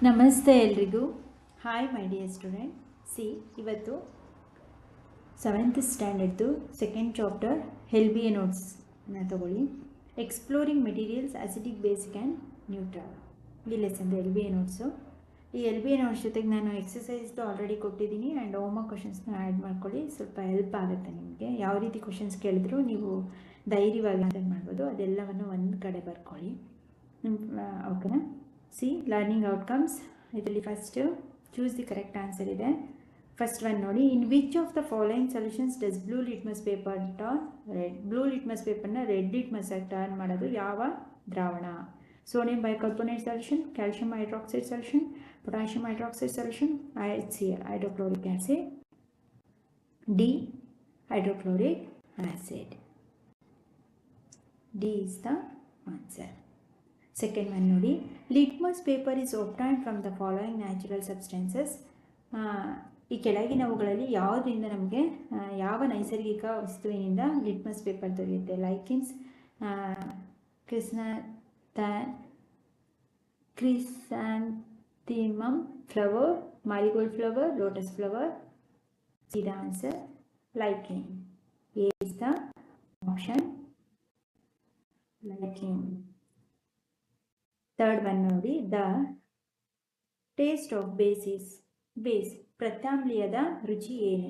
ನಮಸ್ತೆ ಎಲ್ರಿಗೂ. Hi my dear student. ಇವತ್ತು 7th ಸ್ಟ್ಯಾಂಡರ್ಡ್ದು ಸೆಕೆಂಡ್ ಚಾಪ್ಟರ್ LBA ನೋಟ್ಸ್ನ ತಗೊಳ್ಳಿ. Exploring materials acidic, basic and neutral ಈ ಲೆಸನ್ದು LBA ನೋಟ್ಸು. ಈ LBA ನೋಟ್ಸ್ ಜೊತೆಗೆ ನಾನು ಎಕ್ಸಸೈಸ್ದು ಆಲ್ರೆಡಿ ಕೊಟ್ಟಿದ್ದೀನಿ ಆ್ಯಂಡ್ ಹೋಮ್ವರ್ಕ್ ಕ್ವಶನ್ಸ್ನ ಆ್ಯಡ್ ಮಾಡ್ಕೊಳ್ಳಿ. ಸ್ವಲ್ಪ ಹೆಲ್ಪ್ ಆಗುತ್ತೆ ನಿಮಗೆ. ಯಾವ ರೀತಿ ಕ್ವಶನ್ಸ್ ಕೇಳಿದ್ರು ನೀವು ಧೈರ್ಯವಾಗಿ ಆನ್ಸರ್ ಮಾಡ್ಬೋದು. ಅದೆಲ್ಲವನ್ನು ಒಂದು ಕಡೆ ಬರ್ಕೊಳ್ಳಿ. ಓಕೆನಾ? ಲರ್ನಿಂಗ್ ಔಟ್ಕಮ್ಸ್ ಇದರಲ್ಲಿ first choose the correct answer ಇದೆ. ಫಸ್ಟ್ ಒನ್ ನೋಡಿ, in which of the following solutions does blue litmus paper turn red? Blue litmus ಪೇಪರ್ನ ರೆಡ್ ಲಿಟ್ಮಸ್ ಆಗಿ ಟರ್ನ್ ಮಾಡೋದು ಯಾವ ದ್ರಾವಣ? Sodium bicarbonate solution, calcium hydroxide solution, potassium hydroxide solution, HCl hydrochloric acid, D hydrochloric acid. D is the answer. Second one ನೋಡಿ, litmus paper is obtained from the following natural substances. ಈ ಕೆಳಗಿನವುಗಳಲ್ಲಿ ಯಾವುದರಿಂದ ನಮಗೆ ಯಾವ ನೈಸರ್ಗಿಕ ವಸ್ತುವಿನಿಂದ ಲಿಟ್ಮಸ್ ಪೇಪರ್ ದೊರೆಯುತ್ತೆ? Lichens, chrysanthemum flower, marigold flower, lotus flower. See the answer, lichen. A is the option, lichen. Third one ನೋಡಿ, the taste of base is base. ಪ್ರತ್ಯಾಮ್ಲೀಯದ ರುಚಿ ಏನು?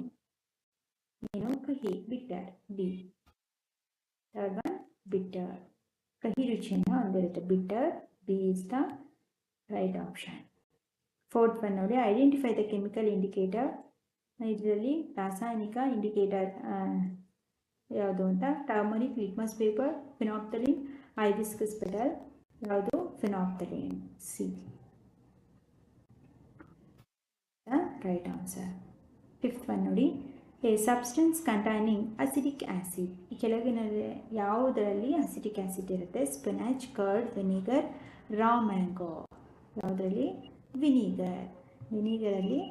ಕಹಿ, bitter. D. Third one bitter, ಕಹಿ ರುಚಿಯನ್ನು ಹೊಂದಿರುತ್ತೆ, bitter. D is the right option. Fourth one ನೋಡಿ, identify the chemical indicator. ಇದರಲ್ಲಿ ರಾಸಾಯನಿಕ ಇಂಡಿಕೇಟರ್ ಯಾವುದು ಅಂತ? Turmeric, litmus paper, phenolphthalein, hibiscus petal. ಯಾವುದು? Phenolphthalein. C the right answer. Fifth one ನೋಡಿ, a substance containing acidic acid. ಈ ಕೆಳಗಿನ ಯಾವುದರಲ್ಲಿ ಅಸಿಡಿಕ್ ಆ್ಯಸಿಡ್ ಇರುತ್ತೆ? Spinach, curd, vinegar, raw mango. ಯಾವುದರಲ್ಲಿ? ವಿನಿಗರ್. ವಿನಿಗರಲ್ಲಿ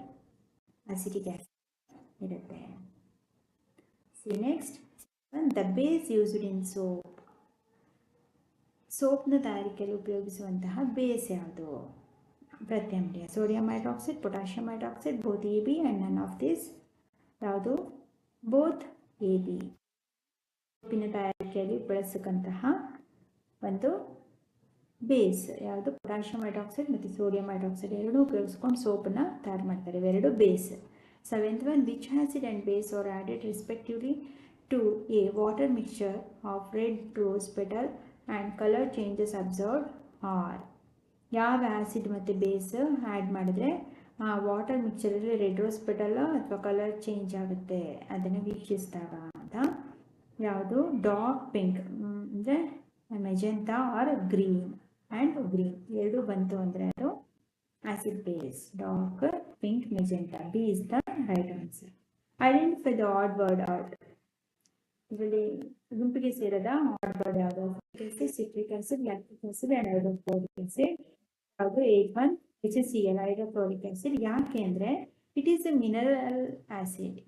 ಅಸಿಡಿಕ್ ಆ್ಯಸಿಡ್ ಇರುತ್ತೆ. C next one, the base used in soap. ಸೋಪ್ನ ತಯಾರಿಕೆಯಲ್ಲಿ ಉಪಯೋಗಿಸುವಂತಹ ಬೇಸ್ ಯಾವುದು? ಪ್ರತ್ಯಾಮ್ಲೀಯ. Sodium hydroxide, potassium hydroxide, both AB and none of this. ಯಾವುದು? Both AB. ಸೋಪಿನ ತಯಾರಿಕೆಯಲ್ಲಿ ಬಳಸಕ್ಕಂತಹ ಒಂದು ಬೇಸ್ ಯಾವುದು? ಪೊಟ್ಯಾಷಿಯಂ ಹೈಡ್ರಾಕ್ಸೈಡ್ ಮತ್ತು ಸೋಡಿಯಂ ಹೈಡ್ರಾಕ್ಸೈಡ್ ಎರಡೂ ಉಪಯೋಗಿಸ್ಕೊಂಡು ಸೋಪನ್ನು ತಯಾರು ಮಾಡ್ತಾರೆ. ಇವೆರಡು base. Seventh one, which acid and base are added respectively to a water mixture of red rose petal and colour changes observed are? ಯಾವ ಆ್ಯಸಿಡ್ ಮತ್ತು ಬೇಸ್ ಆ್ಯಡ್ ಮಾಡಿದ್ರೆ ವಾಟರ್ ಮಿಕ್ಸ್ಚರಲ್ಲಿ ರೆಡ್ ರೋಸ್ ಪೆಟಲ್ ಅಥವಾ ಕಲರ್ ಚೇಂಜ್ ಆಗುತ್ತೆ ಅದನ್ನು ವೀಕ್ಷಿಸಿದಾಗ ಅಂತ? ಯಾವುದು? ಡಾರ್ಕ್ ಪಿಂಕ್ ಅಂದರೆ magenta or green and green ಎರಡು ಬಂತು ಅಂದರೆ ಅದು acid base. Dark pink, magenta. B is the right answer. Identify the odd word out. ಇದರಲ್ಲಿ ಗುಂಪಿಗೆ ಸೇರದ ಆಡ್ ವರ್ಡ್ ಯಾವುದು? Citric acid, lactic acid and hydrochloric acid. ಯಾವುದು? 8 HCl ಹೈಡ್ರೋಕ್ಲೋರಿಕ್ ಆಸಿಡ್. ಯಾಕೆ ಅಂದರೆ it is a mineral acid.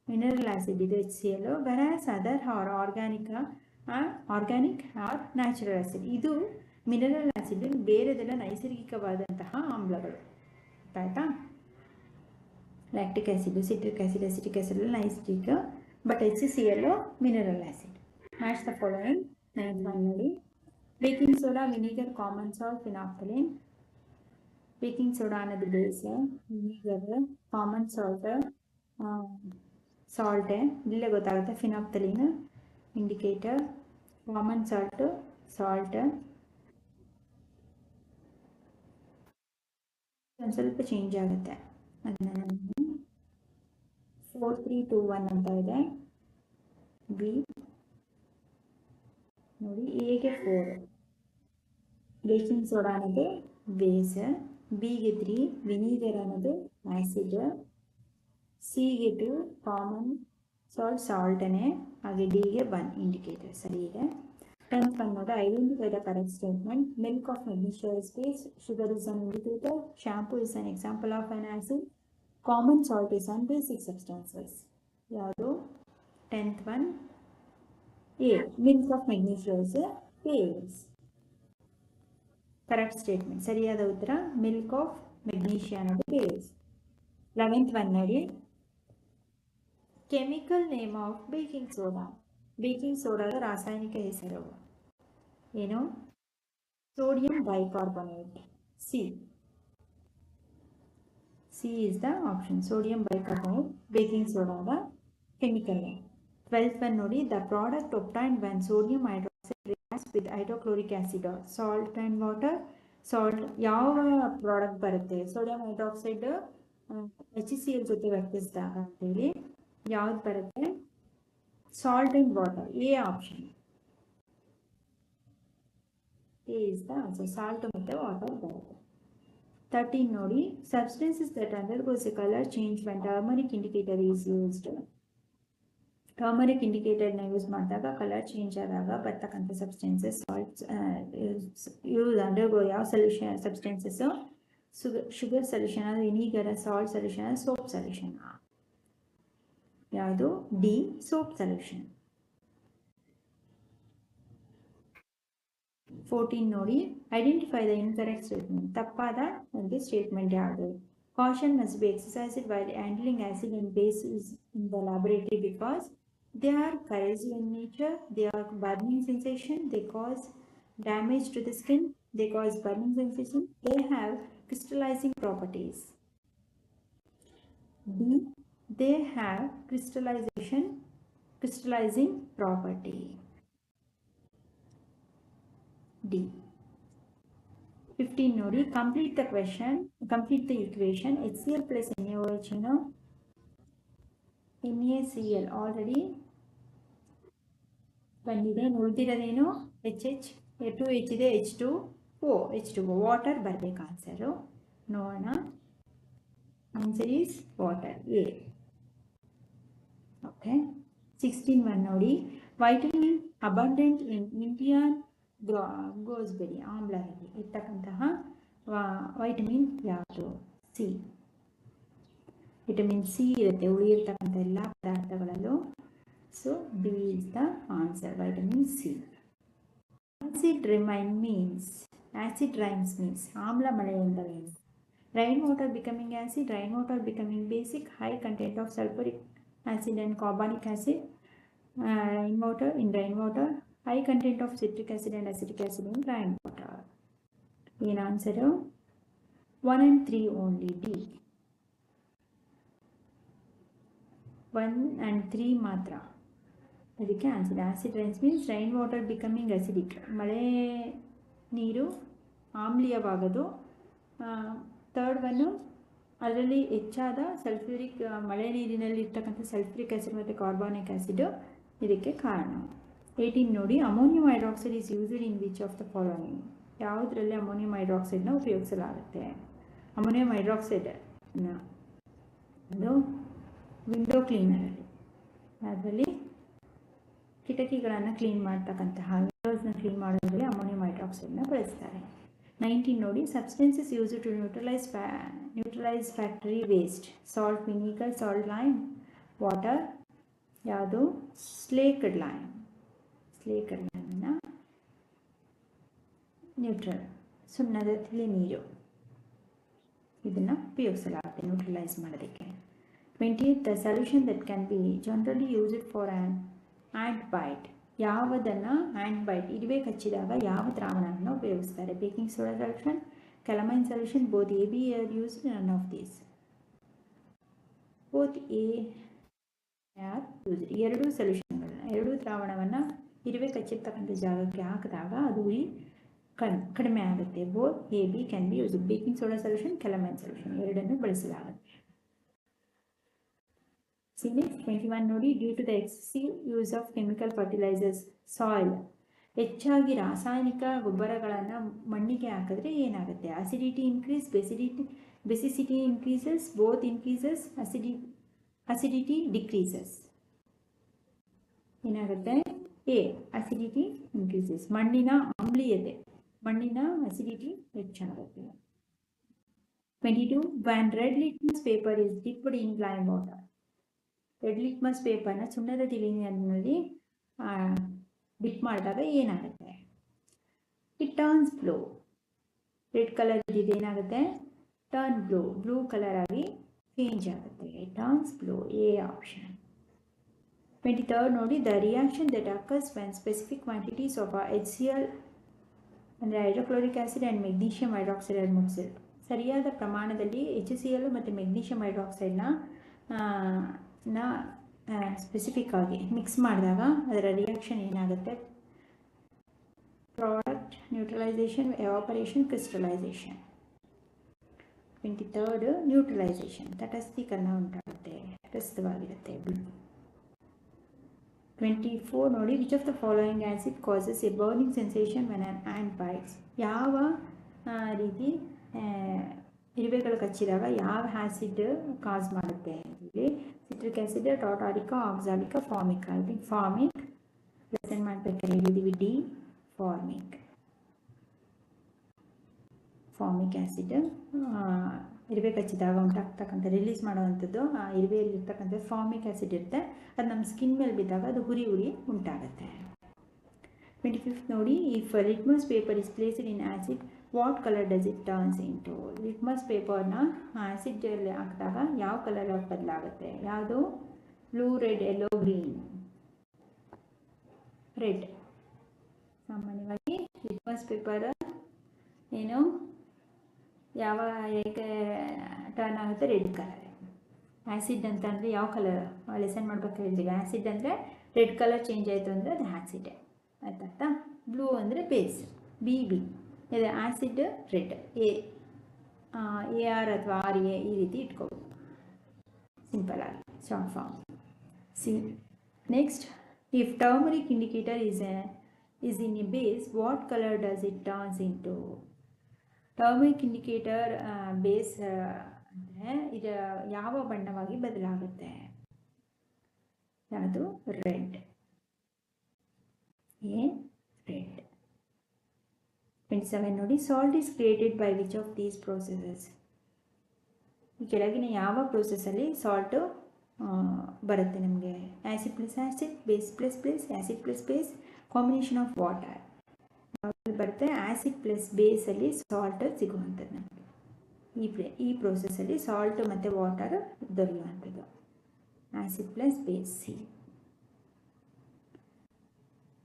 Mineral acid ಇದು HCl. Whereas other are organic or natural acid. ಇದು mineral acid, ಬೇರೆದೆಲ್ಲ ನೈಸರ್ಗಿಕವಾದಂತಹ ಆಮ್ಲಗಳು. ಆಯಿತಾ? Lactic acid, citric acid, acetic acid ಎಲ್ಲ ನೈಸರ್ಗಿಕ, but HCl mineral acid. Match the following. Ninth one ನೋಡಿ, baking soda, vinegar, common salt, phenolphthalein. Baking soda ಅನ್ನೋದು base, vinegar, common salt ಸಾಲ್ಟೇ, ಇಲ್ಲೇ ಗೊತ್ತಾಗುತ್ತೆ. Phenolphthalein indicator, common salt salt. ಒಂದು ಸ್ವಲ್ಪ change ಆಗುತ್ತೆ. ಅದನ್ನು 4, 3, 2, 1 ಅಂತ ಇದೆ. ಬಿ ನೋಡಿ, ಎಗೆ 4 ಬೇಕಿಂಗ್ ಸೋಡಾ ಅನ್ನೋದು ಬೇಸ್, ಬಿಗೆ 3 ವಿನಿಗರ್ ಅನ್ನೋದು ಆ್ಯಸಿಡ್, ಸಿಗೆ 2 ಕಾಮನ್ ಸಾಲ್ಟ್ ಸಾಲ್ಟನೇ, ಹಾಗೆ ಡಿಗೆ 1 ಇಂಡಿಕೇಟರ್. ಸರಿ ಇದೆ. 10th ಒನ್ ನೋಡಿ, identify the correct statement. Milk of magnesia is base, sugar is an indicator, shampoo is an example of an acid, common salt is an basic substances. ಯಾವುದು? 10th one A, milk of magnesia is base. Correct statement. ಸರಿಯಾದ ಉತ್ತರ milk of magnesia ಅನ್ನೋದು base. 11th one ನೋಡಿ, chemical name of baking soda. Baking ಸೋಡಾದ ರಾಸಾಯನಿಕ ಹೆಸರು ಏನು? Sodium bicarbonate. C is the option. Sodium bicarbonate baking ಸೋಡಾದ chemical name. 12th one ನೋಡಿ, the product obtained when sodium hydroxide reacts with hydrochloric acid salt and water. Salt ಯಾವ product ಬರುತ್ತೆ? Sodium hydroxide HCl ಜೊತೆ ವರ್ತಿಸಿದಾಗ ಅಂತೇಳಿ ಯಾವ್ದು ಬರುತ್ತೆ? Salt and water. A option. A is the answer. Salt ಮತ್ತು water ಬರುತ್ತೆ. 13 ನೋಡಿ, substances that undergoes a colour change when turmeric indicator is used. Turmeric ಇಂಡಿಕೇಟರ್ನ ಯೂಸ್ ಮಾಡಿದಾಗ ಕಲರ್ ಚೇಂಜ್ ಆದಾಗ ಬರ್ತಕ್ಕಂಥ ಸಬ್ಸ್ಟೆನ್ಸಸ್ ಸಾಲ್ಟ್ಸ್ ಯೂಸ್ ಅಂಡರ್ಗೋ ಯಾವ solution substances? Sugar solution, vinegar, salt solution, soap solution. ಯಾವುದು? D soap solution. 14 ನೋಡಿ, identify the incorrect statement. ತಪ್ಪಾದ ಒಂದು statement ಯಾವುದು? Caution must be exercised while handling acid and bases in the laboratory because they are corrosive in nature, they are burning sensation, they cause damage to the skin, they cause burning sensation, they have crystallizing properties. D, they have crystallizing property. D. 15 ನೋಡಿ, complete the equation. HCl plus NaOH, NaCl already ಬಂದಿದೆ. ಉಳಿದಿರೋದೇನು? H2H ಇದೆ, H2O water ಬರಬೇಕು answer. ನೋಡೋಣ. Answer is water, A. Okay. 16 one ನೋಡಿ, vitamin abundant in Indian gooseberry. ಆಮ್ಲದಲ್ಲಿ ಇರ್ತಕ್ಕಂತಹ vitamin ಯಾವುದು? ಸಿ. ವಿಟಮಿನ್ ಸಿ ಇರುತ್ತೆ ಉಳಿಯಿರ್ತಕ್ಕಂಥ ಎಲ್ಲ ಪದಾರ್ಥಗಳಲ್ಲೂ. So D is the answer, vitamin C. Acid rains means ಆಮ್ಲ ಮಳೆ ಎಂದರೇನು? Rain water becoming acid, rain water becoming basic, high content of sulphuric acid and carbonic acid in rainwater, high content of citric acid and acetic acid in rainwater. In answer 1 and 3 only, D. 1 and 3 ಮಾತ್ರ ಅದಕ್ಕೆ answer. Acid rains means rain water becoming acidic, ಮಳೆ ನೀರು ಆಮ್ಲೀಯವಾಗೋದು. Third one, ಅದರಲ್ಲಿ ಹೆಚ್ಚಾದ sulphuric, ಮಳೆ ನೀರಿನಲ್ಲಿ ಇರ್ತಕ್ಕಂಥ sulphuric acid ಮತ್ತು ಕಾರ್ಬಾನಿಕ್ ಆಸಿಡ್ ಇದಕ್ಕೆ ಕಾರಣ. 18 ನೋಡಿ, ammonium hydroxide is used in which of the following. ಯಾವುದರಲ್ಲಿ ಅಮೋನಿಯಂ ಹೈಡ್ರಾಕ್ಸೈಡ್ನ ಉಪಯೋಗಿಸಲಾಗುತ್ತೆ? ಅಮೋನಿಯಂ ಹೈಡ್ರಾಕ್ಸೈಡ್ ಅದು ವಿಂಡೋ ಕ್ಲೀನರಲ್ಲಿ, ಅದರಲ್ಲಿ ಕಿಟಕಿಗಳನ್ನು ಕ್ಲೀನ್ ಮಾಡ್ತಕ್ಕಂತಹ ವಿಂಡೋಸ್ನ ಕ್ಲೀನ್ ಮಾಡೋದ್ರಲ್ಲಿ ಅಮೋನಿಯಂ ಹೈಡ್ರಾಕ್ಸೈಡ್ನ ಬಳಸ್ತಾರೆ. 19 ನೋಡಿ, substances use to neutralise factory waste. Salt, vinegar, salt, lime, water. ಯಾವುದು? ಸ್ಲೇಕ್ಡ್ ಲೈಮನ್ನು ನ್ಯೂಟ್ರಲ್, ಸುಣ್ಣದ ತಿಳಿ ನೀರು, ಇದನ್ನು ಉಪಯೋಗಿಸಲಾಗುತ್ತೆ ನ್ಯೂಟ್ರಲೈಸ್ ಮಾಡೋದಕ್ಕೆ. 20th, the solution that can be generally used for an ant bite. ಯಾವುದನ್ನು ಆ್ಯಂಟ್ ಬೈಟ್, ಇರುವೆ ಕಚ್ಚಿದಾಗ ಯಾವ ದ್ರಾವಣವನ್ನು ಉಪಯೋಗಿಸ್ತಾರೆ? Baking soda solution, calamine solution, both A, B are used, none of these. Both A are used. ಎರಡು ಸೊಲ್ಯೂಷನ್ಗಳನ್ನ, ಎರಡು ದ್ರಾವಣವನ್ನು ಇರುವೆ ಕಚ್ಚಿರ್ತಕ್ಕಂಥ ಜಾಗಕ್ಕೆ ಹಾಕಿದಾಗ ಅದು ಉರಿ ಕಡಿಮೆ ಆಗುತ್ತೆ. Both A, B can be used. Baking soda solution, calamine solution ಎರಡನ್ನು ಬಳಸಲಾಗುತ್ತೆ. ನೆಕ್ಸ್ಟ್ 21 ನೋಡಿ, due to the excessive use of chemical fertilisers soil. ಹೆಚ್ಚಾಗಿ ರಾಸಾಯನಿಕ ಗೊಬ್ಬರಗಳನ್ನು ಮಣ್ಣಿಗೆ ಹಾಕಿದ್ರೆ ಏನಾಗುತ್ತೆ? Acidity increase, basicity increases, both increases, acidity decreases. ಏನಾಗುತ್ತೆ? A, acidity increases. ಮಣ್ಣಿನ ಆಮ್ಲೀಯತೆ, ಮಣ್ಣಿನ ಅಸಿಡಿಟಿ ಹೆಚ್ಚಾಗುತ್ತೆ. 22, when red litmus paper is dipped in lime water. Red litmus ಪೇಪರ್ನ ಸುಣ್ಣದ ತಿಳಿ ನೀರಿನಲ್ಲಿ ಡಿಪ್ ಮಾಡಿದಾಗ ಏನಾಗುತ್ತೆ? It turns blue. Red colour ಇದ್ದಿದ್ದು ಏನಾಗುತ್ತೆ? ಟರ್ನ್ ಬ್ಲೂ, ಬ್ಲೂ ಕಲರ್ ಆಗಿ ಚೇಂಜ್ ಆಗುತ್ತೆ, turns blue, A option. 23rd ನೋಡಿ, the reaction that occurs when specific quantities of HCl ಅಂದರೆ hydrochloric acid and magnesium hydroxide are mixed. ಸರಿಯಾದ ಪ್ರಮಾಣದಲ್ಲಿ HCl ಮತ್ತು magnesium ಹೈಡ್ರಾಕ್ಸೈಡ್ನ ಸ್ಪೆಸಿಫಿಕ್ ಆಗಿ ಮಿಕ್ಸ್ ಮಾಡಿದಾಗ ಅದರ ರಿಯಾಕ್ಷನ್ ಏನಾಗುತ್ತೆ? Product neutralisation, evaporation, crystallisation. 23rd neutralisation, ತಟಸ್ಥೀಕರಣ ಉಂಟಾಗುತ್ತೆ, ತಟಸ್ಥವಾಗಿರುತ್ತೆ. 24 ನೋಡಿ, which of the following acid causes A burning sensation when on and bites. ಯಾವ ರೀತಿ ಇರುವೆಗಳು ಕಚ್ಚಿದಾಗ ಯಾವ ಆ್ಯಸಿಡ್ ಕಾಸ್ ಮಾಡುತ್ತೆ? ಇಲ್ಲಿ ಸಿಟ್ರಿಕ್ ಆ್ಯಸಿಡ್, ಟಾಟಾರಿಕಾ, ಆಕ್ಸಾಲಿಕಾ, ಫಾರ್ಮಿಕಾ. ಇಲ್ಲಿ ಫಾರ್ಮಿಕ್ ಪ್ರೆಸೆಂಟ್ ಮಾಡಬೇಕಾದ್ರೆ ಹೇಳಿದ್ದೀವಿ, ಡಿ ಫಾರ್ಮಿಕ್. ಫಾರ್ಮಿಕ್ ಆ್ಯಸಿಡ್ ಇರುವೆ ಕಚ್ಚಿದಾಗ ಉಂಟಾಗ್ತಕ್ಕಂಥ ರಿಲೀಸ್ ಮಾಡುವಂಥದ್ದು ಆ ಇರುವೆಯಲ್ಲಿರ್ತಕ್ಕಂಥ ಫಾರ್ಮಿಕ್ ಆ್ಯಸಿಡ್ ಇರುತ್ತೆ. ಅದು ನಮ್ಮ ಸ್ಕಿನ್ ಮೇಲೆ ಬಿದ್ದಾಗ ಅದು ಉರಿ ಉಂಟಾಗುತ್ತೆ. 25th ನೋಡಿ, if litmus paper is placed in acid what colour does it turns into. Litmus ಪೇಪರ್ನ ಆ್ಯಸಿಡಲ್ಲಿ ಹಾಕಿದಾಗ ಯಾವ ಕಲರ್ ಬದಲಾಗುತ್ತೆ? ಯಾವುದು? Blue, red, yellow, green. Red. ಸಾಮಾನ್ಯವಾಗಿ ಲಿಟ್ಮಸ್ ಪೇಪರ್ ಏನು ಯಾವ ಹೇಗೆ ಟರ್ನ್ ಆಗುತ್ತೆ? Red colour. ಆ್ಯಸಿಡ್ ಅಂತಂದರೆ ಯಾವ ಕಲರ್ ಲೆಸನ್ ಮಾಡ್ಬೇಕು ಹೇಳ್ತೀವಿ. ಆ್ಯಸಿಡ್ ಅಂದರೆ ರೆಡ್ ಕಲರ್ ಚೇಂಜ್ ಆಯಿತು ಅಂದರೆ ಅದು ಆ್ಯಸಿಡ್ ಆಯ್ತಾ. ಬ್ಲೂ ಅಂದರೆ ಬೇಸ್, ಬಿ. ಇದು ಆ್ಯಸಿಡ್ ರೆಡ್, AR ಅಥವಾ RA ಈ ರೀತಿ ಇಟ್ಕೋಬೋದು ಸಿಂಪಲ್ ಆಗಿ, short form. Next, if turmeric indicator is in a base, what color does it turns into? Turmeric indicator base ಅಂದರೆ ಇದು ಯಾವ ಬಣ್ಣವಾಗಿ ಬದಲಾಗುತ್ತೆ? ಯಾವುದು? ರೆಡ್. ರೆಡ್. 27 ನೋಡಿ, salt is created by which of these processes. ಈ ಕೆಳಗಿನ ಯಾವ ಪ್ರೊಸೆಸಲ್ಲಿ ಸಾಲ್ಟು ಬರುತ್ತೆ ನಮಗೆ? Acid plus acid, base plus base, acid plus base, combination of water ಬರುತ್ತೆ. ಆ್ಯಸಿಡ್ ಪ್ಲಸ್ ಬೇಸಲ್ಲಿ ಸಾಲ್ಟ್ ಸಿಗುವಂಥದ್ದು ನಮಗೆ. ಈ ಪ್ರೋಸೆಸ್ಸಲ್ಲಿ ಸಾಲ್ಟ್ ಮತ್ತು ವಾಟರ್ ದೊರೆಯುವಂಥದ್ದು. Acid plus base, C.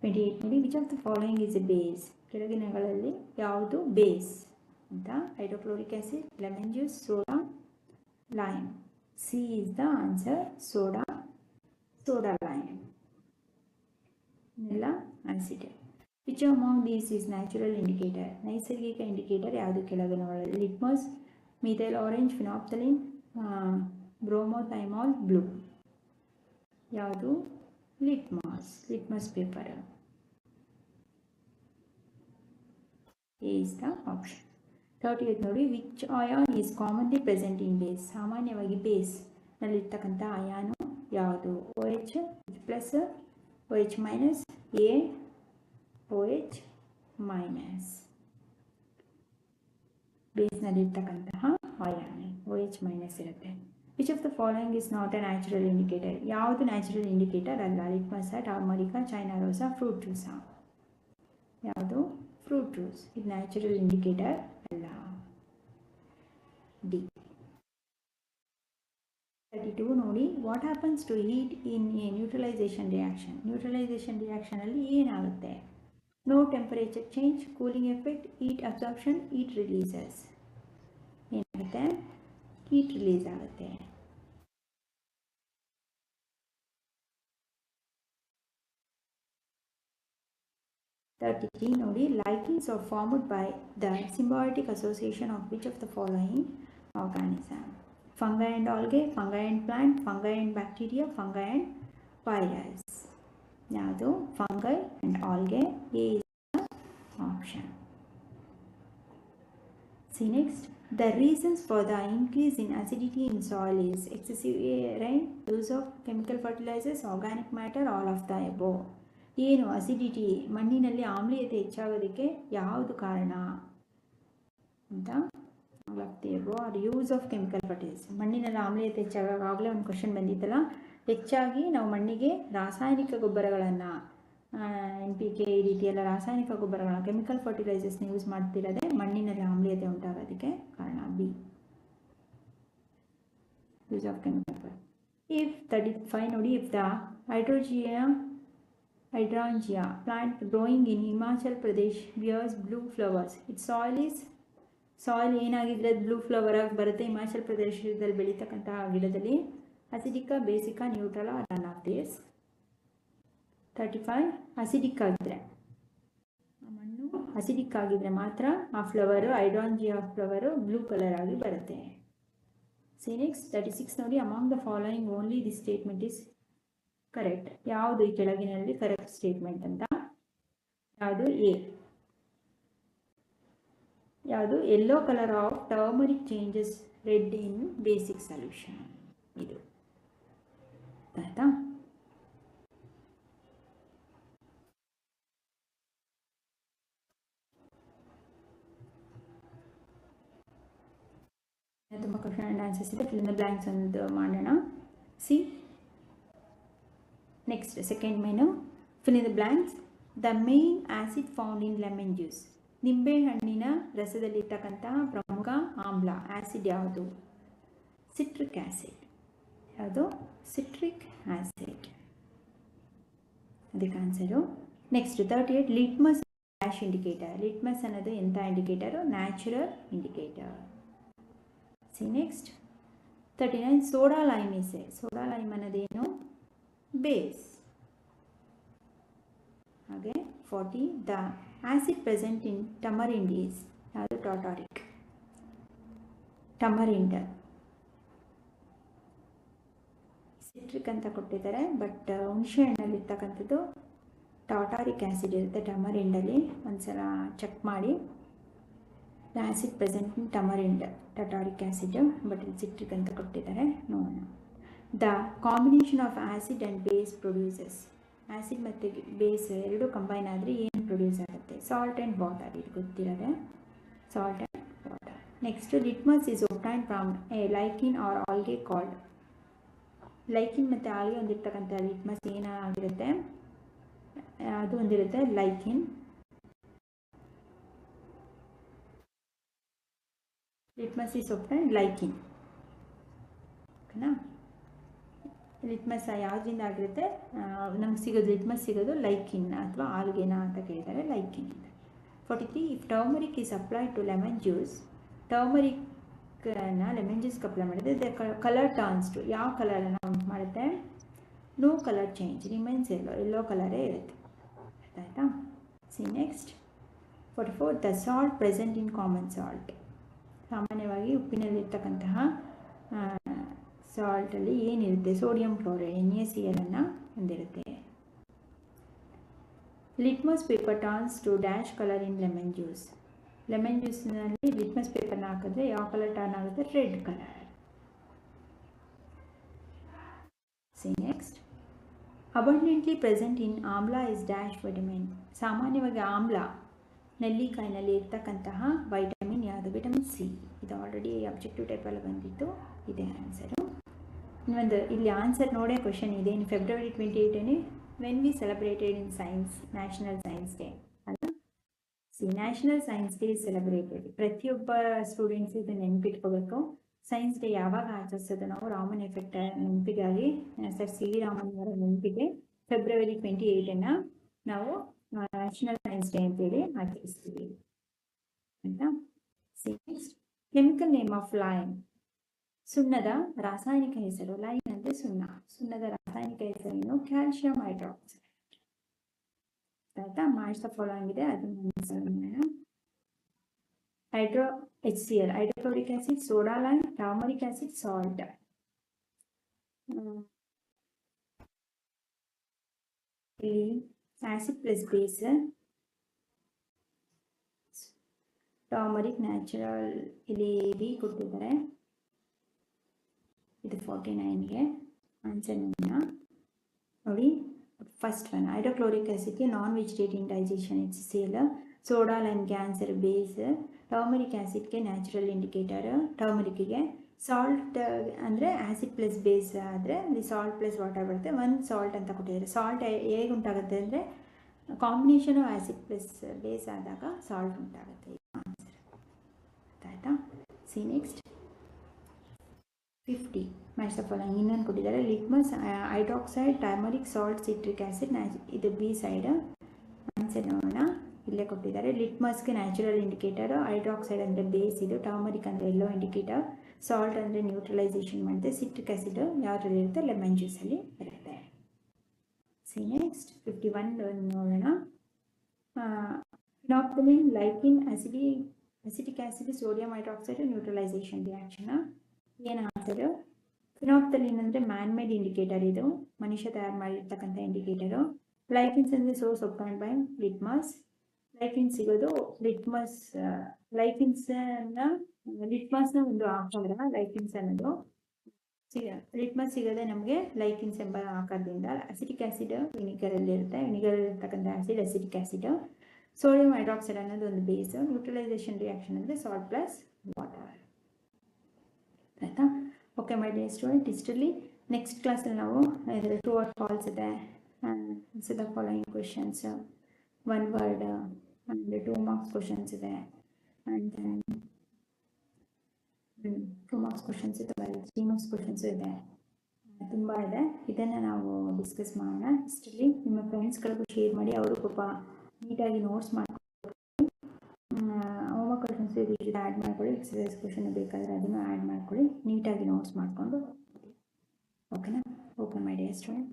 28 ನೋಡಿ, which of the following is a base. ಕೆಳಗಿನಗಳಲ್ಲಿ ಯಾವುದು ಬೇಸ್ ಅಂತ? Hydrochloric acid, lemon juice, soda, lime. C is the answer, soda lime ಎಲ್ಲ acid. Which among these is natural indicator. ನೈಸರ್ಗಿಕ indicator ಯಾವುದು ಕೆಳಗಿನವುಗಳಲ್ಲಿ? Litmus, methyl orange, phenolphthalein, bromothymol, blue. ಯಾವುದು? Litmus paper. A is the option. 38 ನೋಡಿ, which ion is commonly present in base. ಸಾಮಾನ್ಯವಾಗಿ ಬೇಸ್ನಲ್ಲಿರ್ತಕ್ಕಂಥ ion ಯಾವುದು? OH plus, OH minus, OH minus. ಬೇಸ್ನಲ್ಲಿರ್ತಕ್ಕಂತಹ ion OH minus ಇರುತ್ತೆ. Which of the following is not a natural indicator. ಯಾವುದು natural indicator ಅಲ್ಲ? Litmus, ಟರ್ಮರಿಕಾ, China ರೋಸಾ, ಫ್ರೂಟ್ ಜ್ಯೂಸಾ? ಯಾವುದು? Fruit juice. ಇದು ನ್ಯಾಚುರಲ್ ಇಂಡಿಕೇಟರ್ ಅಲ್ಲ. ಡಿ. 32 ನೋಡಿ, what happens to heat in a neutralisation reaction. Neutralisation ರಿಯಾಕ್ಷನಲ್ಲಿ ಏನಾಗುತ್ತೆ? No temperature change, cooling effect, heat absorption, heat releases. ಏನಾಗುತ್ತೆ? ಹೀಟ್ ರಿಲೀಸ್ ಆಗುತ್ತೆ. ನೋಡಿ, lichens are formed by the symbiotic association of which of the following organism? Fungi and algae, fungi and plant, fungi and bacteria, fungi and virus. ಯಾವುದು? Fungi and algae. A is the option. See next, the reasons for the increase in acidity in soil is excessive rain, use of chemical fertilizers, organic matter, all of the above. ಏನು acidity, ಮಣ್ಣಿನಲ್ಲಿ ಆಮ್ಲೀಯತೆ ಹೆಚ್ಚಾಗೋದಕ್ಕೆ ಯಾವುದು ಕಾರಣ ಅಂತ? All of the above R use of chemical fertilisers. ಮಣ್ಣಿನಲ್ಲಿ ಆಮ್ಲೀಯತೆ ಹೆಚ್ಚಾಗ ಆಗಲೇ ಒಂದು ಕ್ವಶನ್ ಬಂದಿತ್ತಲ್ಲ, ಹೆಚ್ಚಾಗಿ ನಾವು ಮಣ್ಣಿಗೆ ರಾಸಾಯನಿಕ ಗೊಬ್ಬರಗಳನ್ನು NPK ಈ ರೀತಿ ಎಲ್ಲ ರಾಸಾಯನಿಕ ಗೊಬ್ಬರಗಳನ್ನ ಕೆಮಿಕಲ್ ಫರ್ಟಿಲೈಸರ್ಸ್ನ ಯೂಸ್ ಮಾಡ್ತಿರೋದೇ ಮಣ್ಣಿನಲ್ಲಿ ಆಮ್ಲೀಯತೆ ಉಂಟಾಗೋದಕ್ಕೆ ಕಾರಣ. B. use of chemical. If 35 ನೋಡಿ, if the hydrangea plant growing in Himachal Pradesh bears blue flowers, its soil ಏನಾಗಿದ್ರೆ ಬ್ಲೂ ಫ್ಲವರ್ ಆಗಿ ಬರುತ್ತೆ. ಹಿಮಾಚಲ್ ಪ್ರದೇಶದಲ್ಲಿ ಬೆಳೀತಕ್ಕಂತಹ ಗಿಡದಲ್ಲಿ ಅಸಿಡಿಕಾ, ಬೇಸಿಕಾ, neutral none of this. 35 acidic ಆಗಿದ್ರೆ, ಆ ಮಣ್ಣು ಅಸಿಡಿಕ್ ಆಗಿದ್ರೆ ಮಾತ್ರ ಆ flower, hydrangea flower blue colour ಆಗಿ ಬರುತ್ತೆ. ಸಿ ನೆಕ್ಸ್ಟ್ 36 ನೋಡಿ, among the following only this statement is correct. ಯಾವುದು ಈ ಕೆಳಗಿನಲ್ಲಿ ಕರೆಕ್ಟ್ ಸ್ಟೇಟ್ಮೆಂಟ್ ಅಂತ? ಯಾವುದು? ಎ. ಯಾವುದು? Yellow colour of turmeric changes red in basic solution. ಇದು ಆಯ್ತಾ? ತುಂಬ ಕ್ವಶನ್ ಆ್ಯಂಡ್ ಆನ್ಸರ್ಸ್ ಇದೆ. ಫಿಲ್ ಇನ್ ದ ಬ್ಲ್ಯಾಂಕ್ಸ್ ಒಂದು ಮಾಡೋಣ. C next second main, fill in the blanks. The main acid found in lemon juice. ನಿಂಬೆ ಹಣ್ಣಿನ ರಸದಲ್ಲಿರ್ತಕ್ಕಂತಹ ಪ್ರಮುಖ ಆಮ್ಲ ಆ್ಯಸಿಡ್ ಯಾವುದು? Citric acid. ಯಾವುದು? Citric acid. ಅದಕ್ಕೆ answer. Next 38, litmus dash indicator. Litmus ಅನ್ನೋದು ಎಂಥ indicator? Natural indicator. C next 39, soda lime is A. Soda lime ಅನ್ನೋದೇನು? ಬೇಸ್. ಹಾಗೆ 40, the acid present in tamarind is. ಯಾವುದು? ಟಾಟಾರಿಕ್. ಟಮರಿಂಡ್ ಸಿಟ್ರಿಕ್ ಅಂತ ಕೊಟ್ಟಿದ್ದಾರೆ, ಬಟ್ ಹುಣಸೆ ಹಣ್ಣಲ್ಲಿರ್ತಕ್ಕಂಥದ್ದು ಟಾಟಾರಿಕ್ ಆ್ಯಸಿಡ್ ಇರುತ್ತೆ ಟಮರಿಂಡಲ್ಲಿ. ಒಂದ್ಸಲ ಚೆಕ್ ಮಾಡಿ. The acid present in tamarind tartaric acid, but ಇಲ್ಲಿ ಸಿಟ್ರಿಕ್ ಅಂತ ಕೊಟ್ಟಿದ್ದಾರೆ, ನೋಡೋಣ. The combination of acid and base produces. Acid ಮತ್ತು ಬೇಸ್ ಎರಡು ಕಂಬೈನ್ ಆದರೆ ಏನು ಪ್ರೊಡ್ಯೂಸ್ ಆಗುತ್ತೆ? Salt and water. ಇದು ಗೊತ್ತಿರೋದೆ, salt and water. Next, litmus is obtain from a lichen or algae called. Lichen ಮತ್ತು ಆಲ್ಗೆ ಹೊಂದಿರ್ತಕ್ಕಂಥ ಲಿಟ್ಮಸ್ ಏನಾಗಿರುತ್ತೆ? ಅದು ಹೊಂದಿರುತ್ತೆ lichen. Litmus is obtain lichen. ಓಕೆನಾ? ಲಿಟ್ಮಸ್ ಯಾವುದರಿಂದ ಆಗಿರುತ್ತೆ? ನಮ್ಗೆ ಸಿಗೋದು ಲಿಟ್ಮಸ್ ಸಿಗೋದು ಲೈಕಿನ್ ಅಥವಾ ಆಲ್ಗೆನಾ ಅಂತ ಕೇಳಿದ್ದಾರೆ, lichen. 43, if turmeric is applied to lemon juice. ಟರ್ಮರಿಕ್ನ ಲೆಮನ್ ಜ್ಯೂಸ್ಗೆ ಅಪ್ಲೈ ಮಾಡಿದ್ರೆ ದ ಕಲರ್ ಟರ್ನ್ಸ್ ಟು. ಯಾವ ಕಲರನ್ನು ಉಂಟು ಮಾಡುತ್ತೆ? No colour change, remains yellow ಕಲರೇ ಇರುತ್ತೆ. ಆಯಿತಾ? C next 44, the salt present in common salt. ಸಾಮಾನ್ಯವಾಗಿ ಉಪ್ಪಿನಲ್ಲಿರ್ತಕ್ಕಂತಹ ಸಾಲ್ಟಲ್ಲಿ ಏನಿರುತ್ತೆ? ಸೋಡಿಯಂ ಕ್ಲೋರೈಡ್, NaCl ಅನ್ನು ಹೊಂದಿರುತ್ತೆ. Litmus paper turns to dash colour in lemon juice. Lemon ಜ್ಯೂಸ್ನಲ್ಲಿ ಲಿಟ್ಮಸ್ ಪೇಪರ್ನ ಹಾಕಿದ್ರೆ ಯಾವ ಕಲರ್ ಟರ್ನ್ ಆಗುತ್ತೆ? Red colour. C next, abundantly present in ಆಮ್ಲ ಇಸ್ ಡ್ಯಾಶ್ ವಿಟಮಿನ್. ಸಾಮಾನ್ಯವಾಗಿ ಆಮ್ಲ ನೆಲ್ಲಿಕಾಯಿನಲ್ಲಿ ಇರ್ತಕ್ಕಂತಹ ವೈಟಮಿನ್ ಯಾವುದು? Vitamin C. ಇದು ಆಲ್ರೆಡಿ ಅಬ್ಜೆಕ್ಟಿವ್ ಟೈಪಲ್ಲಿ ಬಂದಿತ್ತು, ಇದೆ ಆನ್ಸರು. ಇನ್ನೊಂದು ಇಲ್ಲಿ ಆನ್ಸರ್ ನೋಡೇ ಕ್ವಶನ್ ಇದೆ. In February 28 when we celebrated in science national science day ಅಲ್ಲ. C national science day celebrated. ಪ್ರತಿಯೊಬ್ಬ ಸ್ಟೂಡೆಂಟ್ಸ್ ಇದು ನೆನಪಿಟ್ಕೋಬೇಕು. ಸೈನ್ಸ್ ಡೇ ಯಾವಾಗ ಆಚರಿಸೋದು ನಾವು? ರಾಮನ್ ಎಫೆಕ್ಟ್ ನೆನಪಿಗಾಗಿ, ಸರ್ ಸಿ ವಿ ರಾಮನ್ ಅವರ ನೆನಪಿಗೆ February 28 ನಾವು ನ್ಯಾಷನಲ್ ಸೈನ್ಸ್ ಡೇ ಅಂತೇಳಿ ಆಚರಿಸ್ತೀವಿ ಆಯಿತಾ? C next, chemical name of lime. ಸುಣ್ಣದ ರಾಸಾಯನಿಕ ಹೆಸರು. ಲೈಮ್ ಅಂದರೆ ಸುಣ್ಣ. ಸುಣ್ಣದ ರಾಸಾಯನಿಕ ಹೆಸರೇನು? Calcium hydroxide. ಆಯಿತಾ? ಮ್ಯಾಚ್ ದ ಫಾಲೋಯಿಂಗ್ ಇದೆ, ಅದನ್ನು HCl, hydrochloric acid, soda lime, turmeric acid, salt. ಇಲ್ಲಿ acid plus base, turmeric natural, ಇಲ್ಲಿ ಬಿ ಕೊಟ್ಟಿದ್ದಾರೆ. ಇದು 49ಗೆ ಆನ್ಸರ್ ನೋಡಿ. ಫಸ್ಟ್ ಒನ್, ಹೈಡ್ರೋಕ್ಲೋರಿಕ್ ಆಸಿಡ್ಗೆ non vegetarian digestion HCl, soda ಲೈಮ್ಗೆ ಆನ್ಸರ್ ಬೇಸ್, ಟರ್ಮರಿಕ್ ಆಸಿಡ್ಗೆ ನ್ಯಾಚುರಲ್ ಇಂಡಿಕೇಟರ್, ಟರ್ಮರಿಕ್ಗೆ ಸಾಲ್ಟ್ ಅಂದರೆ ಆ್ಯಸಿಡ್ ಪ್ಲಸ್ ಬೇಸ್ ಆದರೆ ಅಲ್ಲಿ ಸಾಲ್ಟ್ ಪ್ಲಸ್ ವಾಟರ್ ಬರುತ್ತೆ. ಒಂದು ಸಾಲ್ಟ್ ಅಂತ ಕೊಟ್ಟಿದ್ದಾರೆ. ಸಾಲ್ಟ್ ಹೇಗೆ ಉಂಟಾಗುತ್ತೆ ಅಂದರೆ ಕಾಂಬಿನೇಷನ್ ಆ್ಯಸಿಡ್ ಪ್ಲಸ್ ಬೇಸ್ ಆದಾಗ ಸಾಲ್ಟ್ ಉಂಟಾಗುತ್ತೆ. ಆನ್ಸರ್ ಆಯಿತಾ? C next, 50 match the following. ಇನ್ನೊಂದು ಕೊಟ್ಟಿದ್ದಾರೆ litmus, hydroxide, turmeric, salt, citric acid. ಇದು ಬಿ ಸೈಡ್. ಆನ್ಸರ್ ನೋಡೋಣ. ಇಲ್ಲೇ ಕೊಟ್ಟಿದ್ದಾರೆ. ಲಿಟ್ಮಸ್ಗೆ ನ್ಯಾಚುರಲ್ ಇಂಡಿಕೇಟರ್, ಹೈಡ್ರಾಕ್ಸೈಡ್ ಅಂದರೆ ಬೇಸ್, ಇದು ಟರ್ಮರಿಕ್ ಅಂದರೆ ಎಲ್ಲೋ ಇಂಡಿಕೇಟರ್, ಸಾಲ್ಟ್ ಅಂದರೆ ನ್ಯೂಟ್ರಲೈಸೇಷನ್ ಮಾಡುತ್ತೆ, ಸಿಟ್ರಿಕ್ ಆ್ಯಸಿಡ್ ಯಾವುದ್ರಲ್ಲಿ ಇರುತ್ತೆ, ಲೆಮನ್ ಜ್ಯೂಸಲ್ಲಿ ಇರುತ್ತೆ. ಸಿ ನೆಕ್ಸ್ಟ್ 51 ನೋಡೋಣ. Phenolphthalein, lichen, acetic acid, sodium hydroxide neutralisation reaction. ಏನು ಆನ್ಸರು? ಫಿನಾಪ್ತಲಿನ್ ಅಂದರೆ ಮ್ಯಾನ್ ಮೇಡ್ ಇಂಡಿಕೇಟರ್, ಇದು ಮನುಷ್ಯ ತಯಾರು ಮಾಡಿರ್ತಕ್ಕಂಥ ಇಂಡಿಕೇಟರು. ಲೈಕಿನ್ಸ್ ಅಂದರೆ ಸೋರ್ಸ್ ಒಪ್ಟೈನ್ಡ್ ಬೈ ಲಿಟ್ಮಸ್. ಲೈಕಿನ್ಸ್ ಸಿಗೋದು ಲಿಟ್ಮಸ್ನ ಒಂದು ಆಕಾರ ಲೈಕಿನ್ಸ್ ಅನ್ನೋದು. ಲಿಟ್ಮಸ್ ಸಿಗೋದೇ ನಮಗೆ ಲೈಕಿನ್ಸ್ ಎಂಬ ಆಕಾರದಿಂದ. ಅಸಿಟಿಕ್ ಆ್ಯಸಿಡ್ ವಿನಿಗರಲ್ಲಿರುತ್ತೆ, ವಿನಿಗರಲ್ಲಿರ್ತಕ್ಕಂಥ acid acetic acid. Sodium hydroxide ಅನ್ನೋದು ಒಂದು ಬೇಸ್. ನ್ಯೂಟ್ರಲೈಸೇಷನ್ ರಿಯಾಕ್ಷನ್ ಅಂದರೆ ಸಾಲ್ಟ್ ಪ್ಲಸ್ ವಾಟರ್. ಆಯಿತಾ? ಓಕೆ ಮೈ ಡಿಯರ್ ಸ್ಟೂಡೆಂಟ್, ಇಷ್ಟರಲ್ಲಿ ನೆಕ್ಸ್ಟ್ ಕ್ಲಾಸಲ್ಲಿ ನಾವು ಇದರ ಟ್ರೂ ಆರ್ ಫಾಲ್ಸ್ ಇದೆ, answer the following questions, 1 word and 2 marks questions ಇದೆ, ಆ್ಯಂಡ್ 2 ಮಾರ್ಕ್ಸ್ ಕ್ವೆಶನ್ಸ್ ಇದೆ, 3 ಮಾರ್ಕ್ಸ್ ಕ್ವೆಶನ್ಸು ಇದೆ, ತುಂಬ ಇದೆ. ಇದನ್ನು ನಾವು ಡಿಸ್ಕಸ್ ಮಾಡೋಣ. ಇಷ್ಟರಲ್ಲಿ ನಿಮ್ಮ ಫ್ರೆಂಡ್ಸ್ಗಳಿಗೂ ಶೇರ್ ಮಾಡಿ, ಅವರು ಪಾಪ ನೀಟಾಗಿ ನೋಟ್ಸ್ ಮಾಡಿ ಹೋಮ್ವರ್ಕ್ ಕ್ವೆಶನ್ಸ್ ಇದು ಆ್ಯಡ್ ಮಾಡ್ಕೊಳ್ಳಿ. ಎಕ್ಸಸೈಸ್ ಕ್ವೆಶನ್ ಬೇಕಾದರೆ ಅದನ್ನು ಆ್ಯಡ್ ಮಾಡ್ಕೊಳ್ಳಿ, ನೀಟಾಗಿ ನೋಟ್ಸ್ ಮಾಡಿಕೊಂಡು. ಓಕೆನಾ? Okay my dear student.